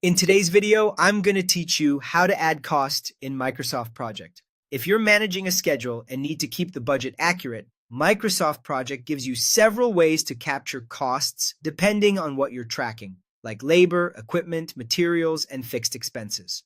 In today's video, I'm going to teach you how to add cost in Microsoft Project. If you're managing a schedule and need to keep the budget accurate, Microsoft Project gives you several ways to capture costs depending on what you're tracking, like labor, equipment, materials, and fixed expenses.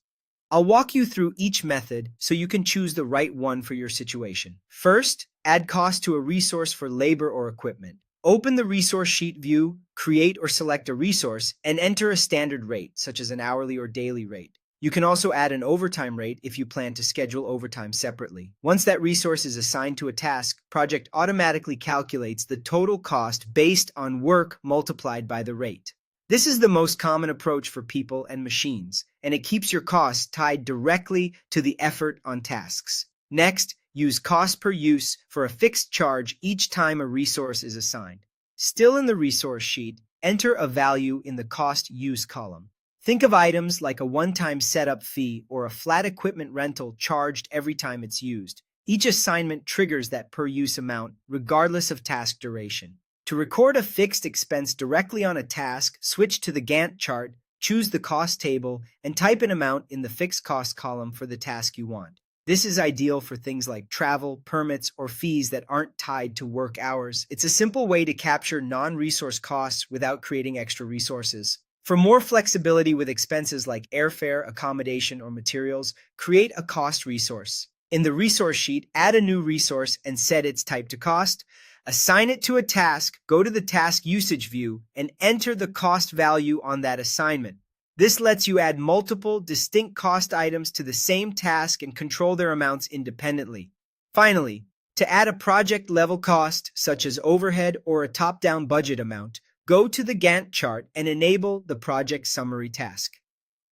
I'll walk you through each method so you can choose the right one for your situation. First, add cost to a resource for labor or equipment. Open the resource sheet view, create or select a resource, and enter a standard rate, such as an hourly or daily rate. You can also add an overtime rate if you plan to schedule overtime separately. Once that resource is assigned to a task, Project automatically calculates the total cost based on work multiplied by the rate. This is the most common approach for people and machines, and it keeps your costs tied directly to the effort on tasks. Next, use cost per use for a fixed charge each time a resource is assigned. Still in the resource sheet, enter a value in the cost use column. Think of items like a one-time setup fee or a flat equipment rental charged every time it's used. Each assignment triggers that per use amount, regardless of task duration. To record a fixed expense directly on a task, switch to the Gantt chart, choose the cost table, and type an amount in the fixed cost column for the task you want. This is ideal for things like travel, permits, or fees that aren't tied to work hours. It's a simple way to capture non-resource costs without creating extra resources. For more flexibility with expenses like airfare, accommodation, or materials, create a cost resource. In the resource sheet, add a new resource and set its type to cost. Assign it to a task, go to the task usage view, and enter the cost value on that assignment. This lets you add multiple, distinct cost items to the same task and control their amounts independently. Finally, to add a project-level cost, such as overhead or a top-down budget amount, go to the Gantt chart and enable the project summary task.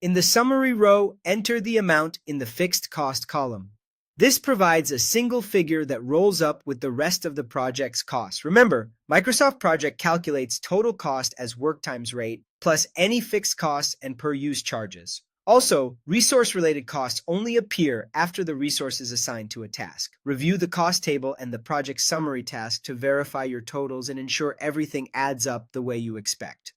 In the summary row, enter the amount in the fixed cost column. This provides a single figure that rolls up with the rest of the project's costs. Remember, Microsoft Project calculates total cost as work times rate, plus any fixed costs and per-use charges. Also, resource-related costs only appear after the resource is assigned to a task. Review the cost table and the project summary task to verify your totals and ensure everything adds up the way you expect.